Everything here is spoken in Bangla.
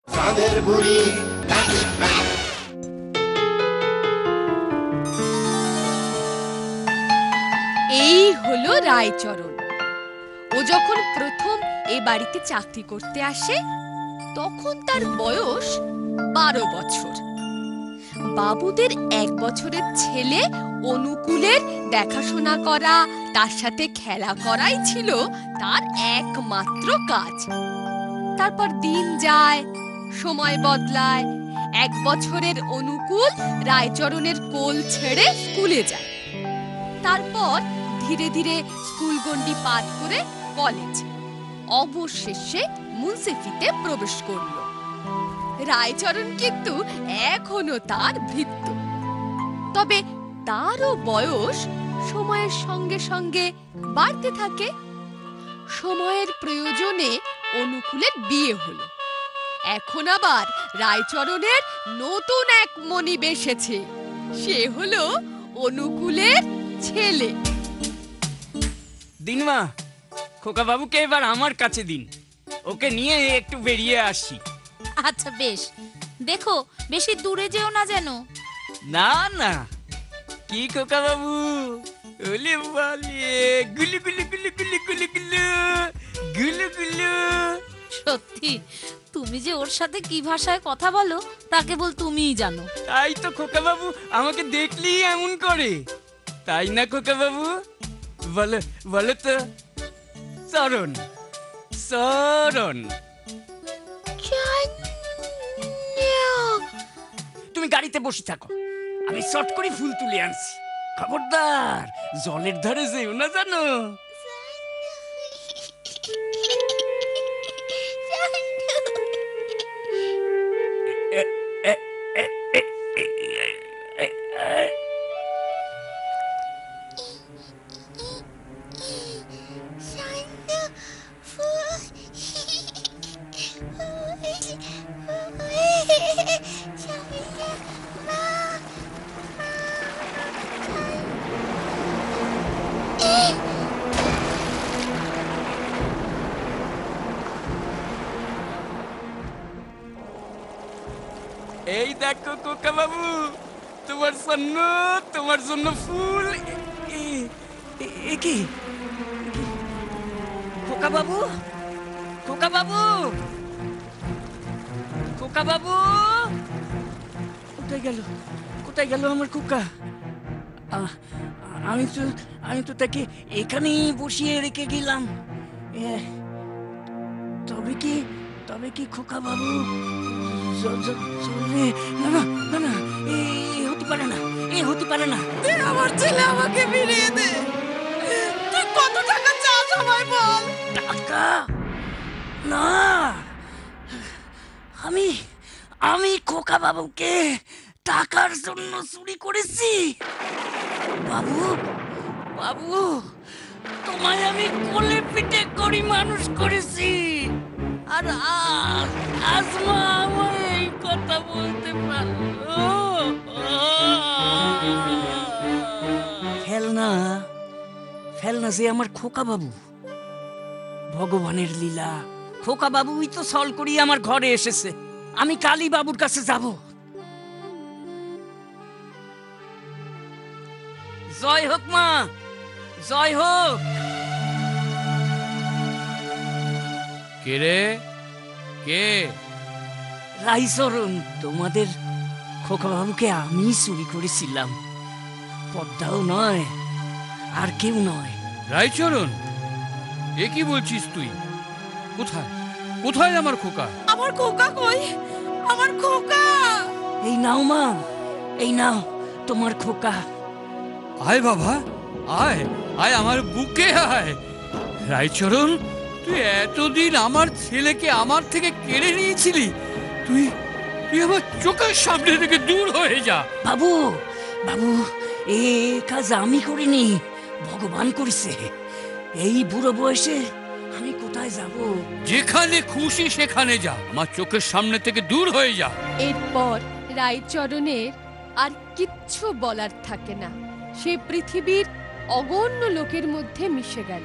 এই হলো রায়চরণ। ও যখন প্রথম এ বাড়িতে চাকরি করতে আসে তখন তার বয়স 12 বছর। বাবুদের 1 বছরের ছেলে অনুকূলের দেখাশোনা করা, তার সাথে খেলা করাই ছিল তার একমাত্র কাজ। তারপর দিন যায়, সময় বদলায়। 1 বছরের অনুকূল রায়চরণের কোল ছেড়ে স্কুলে যায়। তারপর ধীরে ধীরে স্কুল গণ্ডি পার করে কলেজ, অবশেষে মুন্সিফিতে প্রবেশ করল। রায়চরণ কিন্তু এখনো তার ভৃত্য, তবে তারও বয়স সময়ের সঙ্গে সঙ্গে বাড়তে থাকে। সময়ের প্রয়োজনে অনুকূলের বিয়ে হলো। এখন আবার রায়চরণের নতুন এক মনিব এসেছে, সে হলো অনুকূলের ছেলে। দিনমা, খোকা বাবুকে এবার আমার কাছে দিন, ওকে নিয়ে একটু বেরিয়ে আসি। আচ্ছা বেশ, দেখো বেশি দূরে যেও না যেন। না না, কি খোকা বাবু, ওলে বলে গুলু গুলু গুলু গুলু গুলু গুলু গুলু গুলু। সত্যি তুমি যে ওর সাথে কি ভাষায় কথা বলো তা কেবল তুমিই জানো। তাই তো খোকা বাবু আমাকে দেখলেই এমন করে, তাই না খোকা বাবু? বলো বলো তো, চরণ চরণ। তুমি গাড়িতে বসে থাকো, আমি শর্ট করে ফুল তুলে আনছি। খবরদার জলের ধারে যেও না জানো। এই দেখো খোকা বাবু, তোমার জন্য ফুল। কি খোকা বাবু, খোকা বাবু, খোকা বাবু, কোথায় গেল আমার খোকা? আমি তো তাকে এখানেই বসিয়ে রেখে গেলাম। তবে কি খোকা বাবু? না না না না, হতে পারে না। আমার ছেলে আমাকে ফিরিয়ে দে। তুই কত টাকা চাস আমায় বল। টাকা না, আমি খোকা বাবুকে টাকার জন্য চুরি করেছি। বাবু, তোমায় আমি কোলে পিঠে করি মানুষ করেছি, আর আজ মা আমায় এই কথা বলতে পারলো। ফেলনা যে আমার খোকা বাবু, ভগবানের লীলা। খোকা বাবুই তো সল করি আমার ঘরে এসেছে, আমি কালী বাবুর কাছে যাব। জয় হোক মা, জয় হোক। কে রে, কে? রাইচরণ, তোমাদের খোকা বাবুকে আমি চুরি করেছিলাম। পদ্মাও নয়, আর কেউ নয়। রায়চরণ, এ কি বলছিস তুই? কোথায় আমার খোকা? আমার খোকা কই? আমার খোকা! এই নাও মা, এই নাও তোমার খোকা। আয় বাবা, আয় আমার বুকে আয়। রায়চরণ, তুই এতদিন আমার ছেলেকে আমার থেকে কেড়ে নিয়েছিলি, তুই আমার চোখের সামনে থেকে দূর হয়ে যা। বাবু, এ কাজ আমি করিনি, ভগবান করেছে। এই বুড়ো বয়সে আমি কোথায় যাব? যেখানে খুশি সেখানে যা, আমার চোখের সামনে থেকে দূর হয়ে যা। এরপর রায়চরণের আর কিচ্ছু বলার থাকে না। সে পৃথিবীর অগণ্য লোকের মধ্যে মিশে গেল।